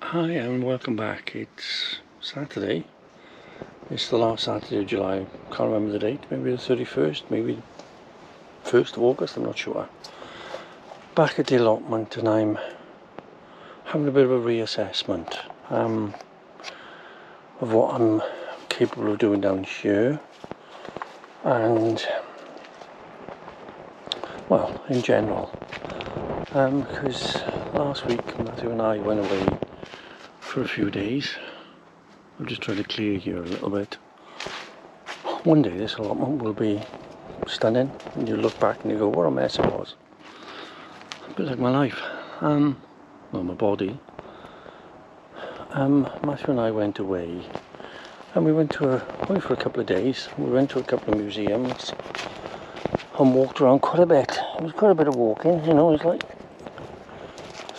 Hi and welcome back. It's Saturday. It's the last Saturday of July. Can't remember the date. Maybe the 31st, maybe 1st of August, I'm not sure. Back at the allotment, and I'm having a bit of a reassessment of what I'm capable of doing down here, and well, in general, because last week Matthew and I went away for a few days. I'm just trying to clear here a little bit. One day this allotment will be stunning, and you look back and you go, what a mess it was. A bit like my life, well, my body. Matthew and I went away, and we went for a couple of days. We went to a couple of museums and walked around quite a bit. It was quite a bit of walking, you know, it was like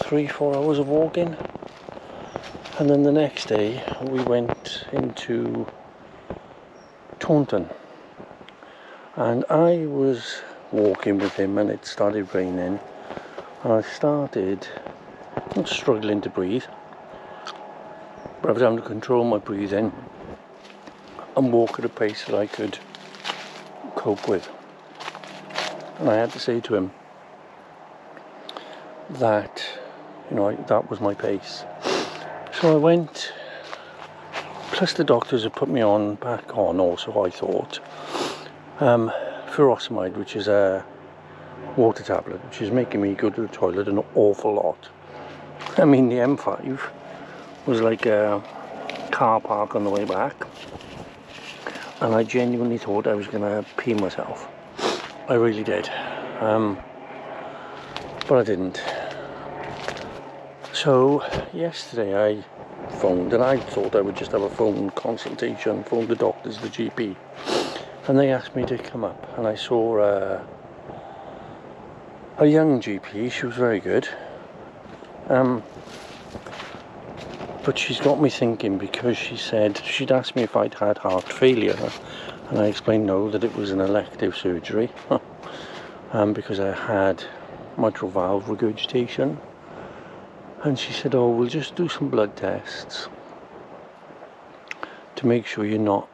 3-4 hours of walking. And then the next day we went into Taunton, and I was walking with him and it started raining, and I started not struggling to breathe, but I was having to control my breathing and walk at a pace that I could cope with. And I had to say to him that, you know, that was my pace. So I went, plus the doctors had put me back on also, I thought, furosemide, which is a water tablet, which is making me go to the toilet an awful lot. I mean, the M5 was like a car park on the way back, and I genuinely thought I was going to pee myself. I really did, but I didn't. So yesterday I phoned, and I thought I would just have a phone consultation, phone the doctors, the GP, and they asked me to come up, and I saw a young GP. She was very good, but she's got me thinking, because she said she'd asked me if I'd had heart failure, and I explained no, that it was an elective surgery because I had mitral valve regurgitation. And she said, oh, we'll just do some blood tests to make sure you're not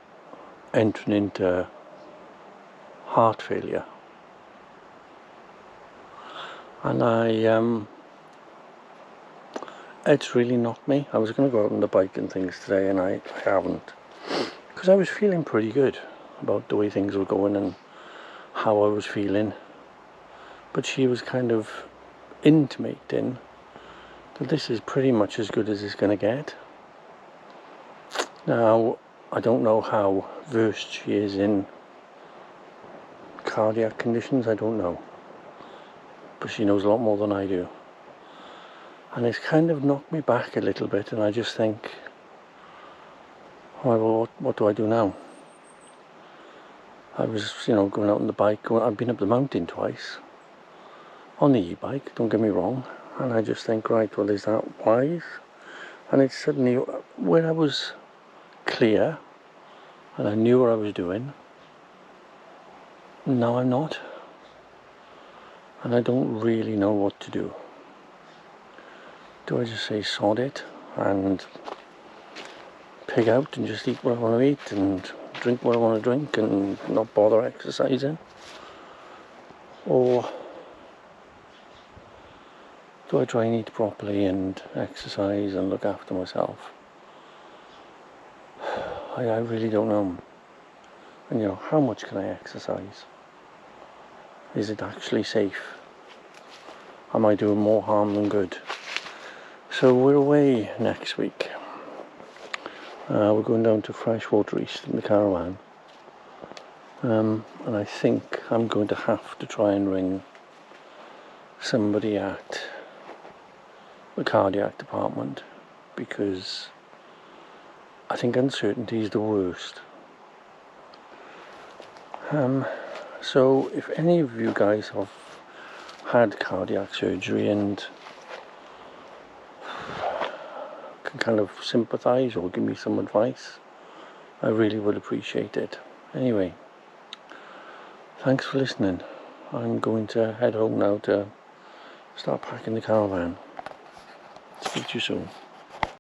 entering into heart failure. And it's really knocked me. I was going to go out on the bike and things today, and I haven't, because I was feeling pretty good about the way things were going and how I was feeling. But she was kind of intimating that this is pretty much as good as it's going to get. Now, I don't know how versed she is in cardiac conditions, I don't know, but she knows a lot more than I do, and it's kind of knocked me back a little bit, and I just think, well, what do I do now? I was, you know, going out on the bike. I've been up the mountain twice on the e-bike, don't get me wrong, and I just think, right, well, is that wise? And it's suddenly, where I was clear and I knew what I was doing, now I'm not, and I don't really know what to do. Do I just say sod it and pig out and just eat what I want to eat and drink what I want to drink and not bother exercising? Or do I try and eat properly and exercise and look after myself? I really don't know. And you know, how much can I exercise? Is it actually safe? Am I doing more harm than good? So we're away next week. We're going down to Freshwater East in the caravan. And I think I'm going to have to try and ring somebody at the cardiac department, because I think uncertainty is the worst. So if any of you guys have had cardiac surgery and can kind of sympathise or give me some advice, I really would appreciate it. Anyway, thanks for listening. I'm going to head home now to start packing the caravan. Speak to you soon.